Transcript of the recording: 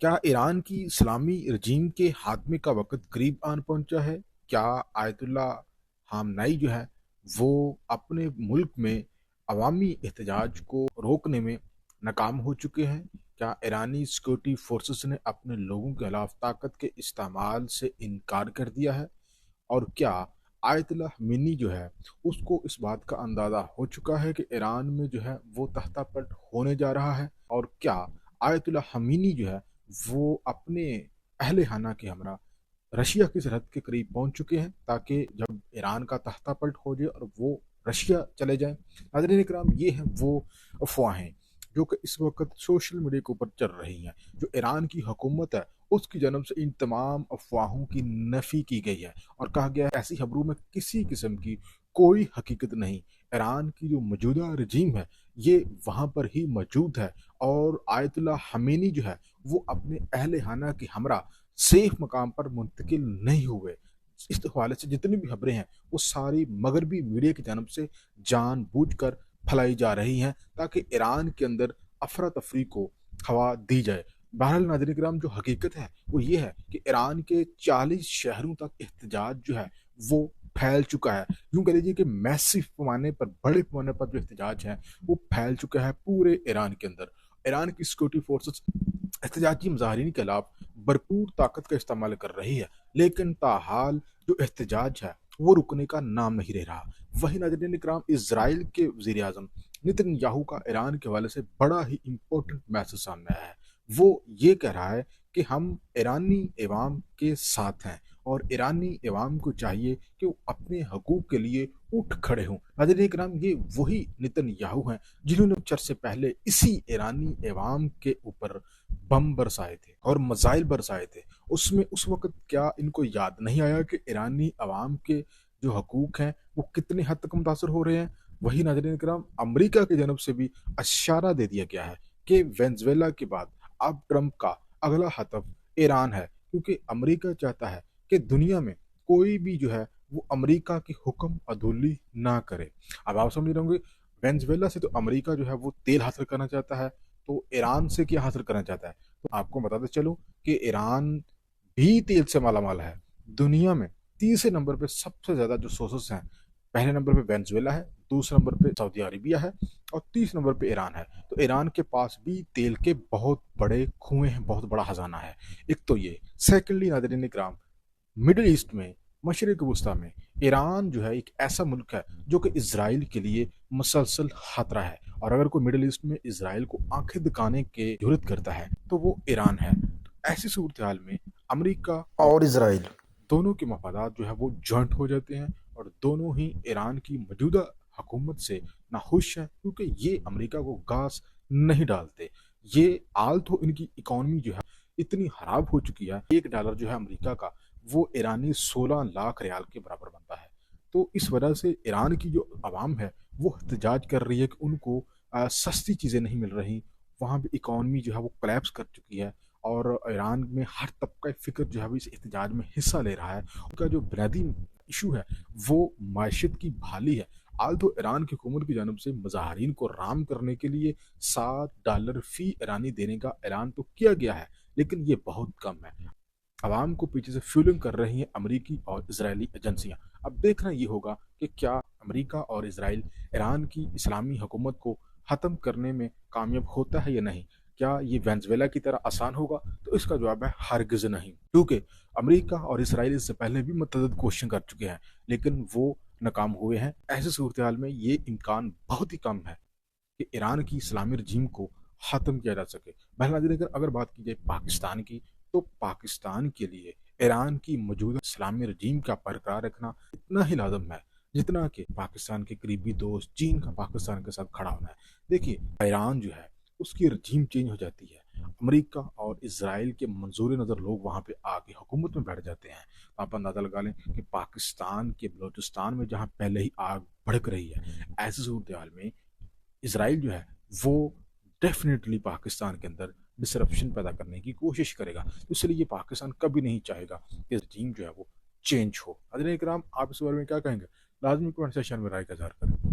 क्या ईरान की इस्लामी रजीम के खात्मे का वक़्त करीब आन पहुँचा है? क्या आयतुल्लाह ख़ामनेई जो है, वो अपने मुल्क में अवामी एहतजाज को रोकने में नाकाम हो चुके हैं? क्या ईरानी सिक्योरिटी फोर्सेस ने अपने लोगों के खिलाफ ताकत के इस्तेमाल से इनकार कर दिया है? और क्या आयतुल्लाह ख़ामेनी जो है, उसको इस बात का अंदाज़ा हो चुका है कि ईरान में जो है वो तख्तापलट होने जा रहा है? और क्या आयतुल्लाह ख़ामेनी जो है वो अपने अहले खाना के हमरा रशिया की सरहद के करीब पहुंच चुके हैं ताकि जब ईरान का तख्तापलट हो जाए और वो रशिया चले जाएं। नाज़रीन इकराम, ये हैं वो अफवाहें जो कि इस वक्त सोशल मीडिया के ऊपर चल रही हैं। जो ईरान की हुकूमत है उसकी जन्म से इन तमाम अफवाहों की नफ़ी की गई है और कहा गया है ऐसी खबरों में किसी किस्म की कोई हकीकत नहीं। ईरान की जो मौजूदा रजीम है ये वहाँ पर ही मौजूद है और आयतुल्लाह ख़ामेनी जो है वो अपने अहले खाना के हमरा सेफ मकाम पर मुंतकिल नहीं हुए। इस हवाले से जितनी भी खबरें हैं वो सारी मगरबी मीडिया की जानब से जानबूझकर फैलाई जा रही हैं ताकि ईरान के अंदर अफरा तफरी को हवा दी जाए। बहरहाल नाज़रीन किराम, जो हकीकत है वो ये है कि ईरान के 40 शहरों तक एहतजाज जो है वो फैल चुका है। यूं कह लीजिए कि मैसिव पैमाने पर, बड़े पैमाने पर जो एहतजाज है वो फैल चुका है पूरे ईरान के अंदर। ईरान की सिक्योरिटी फोर्सेस एहतजाजी मुजाहरीन के खिलाफ भरपूर ताकत का इस्तेमाल कर रही है, लेकिन ताहाल जो एहतजाज है वो रुकने का नाम नहीं ले रहा। वही नाज़रीन इकराम, इजराइल के वज़ीर आज़म नेतन्याहू का ईरान के हवाले से बड़ा ही इंपॉर्टेंट मैसेज सामने आया है। वो ये कह रहा है कि हम ईरानी अवाम के साथ हैं और ईरानी अवाम को चाहिए कि वो अपने हकूक़ के लिए उठ खड़े हों। नाज़रीन इकराम, ये वही नेतन्याहू हैं जिन्होंने कुछ अरसे पहले इसी ईरानी अवाम के ऊपर बम बरसाए थे और मिसाइल बरसाए थे। उसमें उस वक़्त क्या इनको याद नहीं आया कि ईरानी अवाम के जो हकूक़ हैं वो कितने हद तक मुतासर हो रहे हैं? वही नाज़रीन इकराम, अमेरिका की जानब से भी इशारा दे दिया गया है कि वेनेज़ुएला के बाद अब ट्रंप का अगला हदफ ईरान है, क्योंकि अमेरिका चाहता है कि दुनिया में कोई भी जो है वो अमेरिका की हुक्म अदुली ना करे। अब आप समझ रहे होंगे, वेनेज़ुएला से तो अमेरिका जो है वो तेल हासिल करना चाहता है, तो ईरान से क्या हासिल करना चाहता है? तो आपको बताते चलूं कि ईरान भी तेल से मालामाल है। दुनिया में तीसरे नंबर पे सबसे ज्यादा जो सोर्सेस हैं, पहले नंबर पे वेनेजुएला है, दूसरे नंबर पे सऊदी अरेबिया है और तीसरे नंबर पे ईरान है। तो ईरान के पास भी तेल के बहुत बड़े कुएं हैं, बहुत बड़ा खजाना है। एक तो ये, सेकेंडली नाज़रीन इकराम, मिडिल ईस्ट में, मशरिक वस्ता में ईरान जो है एक ऐसा मुल्क है जो कि इसराइल के लिए मुसलसल खतरा है। और अगर कोई मिडिल ईस्ट में इसराइल को आंखें दिखाने की जरूरत करता है तो वो ईरान है। तो ऐसी सूरत हाल में अमेरिका और इसराइल दोनों के मफादात जो है वो जॉइंट हो जाते हैं और दोनों ही ईरान की मौजूदा हुकूमत से नाखुश हैं, क्योंकि ये अमेरिका को घास नहीं डालते। ये आल तो इनकी इकॉनमी जो है इतनी खराब हो चुकी है, $1 जो है अमेरिका का वो ईरानी 16 लाख रियाल के बराबर बनता है। तो इस वजह से ईरान की जो आवाम है वो एहतजाज कर रही है कि उनको सस्ती चीज़ें नहीं मिल रही। वहाँ भी इकॉनमी जो है वो कोलैप्स कर चुकी है और ईरान में हर तबका फ़िक्र जो है वो इस एहतजाज में हिस्सा ले रहा है। उनका जो बुनियादी इशू है वो माशियत की बहाली है। आल तो ईरान की हुकूमत की जानब से मुजाहरीन को राम करने के लिए $7 फ़ी ईरानी देने का ऐलान तो किया गया है, लेकिन ये बहुत कम है। अवाम को पीछे से फ्यूलिंग कर रही हैं अमरीकी और इजरायली एजेंसियां। अब देखना ये होगा कि क्या अमरीका और इसराइल ईरान की इस्लामी हुकूमत को ख़त्म करने में कामयाब होता है या नहीं। क्या ये वेनेजुएला की तरह आसान होगा? तो इसका जवाब है हरगिज़ नहीं, क्योंकि अमरीका और इसराइल इससे पहले भी मुतअद्दिद कोशिशें कर चुके हैं, लेकिन वो नाकाम हुए हैं। ऐसी सूरत हाल में ये इम्कान बहुत ही कम है कि ईरान की इस्लामी रजीम को ख़त्म किया जा सके। बहरहाल अगर बात की जाए पाकिस्तान की, तो पाकिस्तान के लिए ईरान की मौजूदा इस्लामी रजीम का बरकरार रखना इतना ही लाजम है जितना कि पाकिस्तान के करीबी दोस्त चीन का पाकिस्तान के साथ खड़ा होना है। देखिए, ईरान जो है उसकी रजीम चेंज हो जाती है, अमेरिका और इसराइल के मंजूर नज़र लोग वहाँ पे आके हुकूमत में बैठ जाते हैं। तो आप अंदाज़ा लगा लें कि पाकिस्तान के बलोचिस्तान में जहाँ पहले ही आग भड़क रही है, ऐसी सूरत हाल में इसराइल जो है वो डेफिनेटली पाकिस्तान के अंदर डिसरप्शन पैदा करने की कोशिश करेगा। तो इसलिए ये पाकिस्तान कभी नहीं चाहेगा कि रजीम जो है वो चेंज हो। नाज़रीन इकराम, आप इस बारे में क्या कहेंगे? लाजमी कमेंट सेक्शन में राय का इज़हार करें।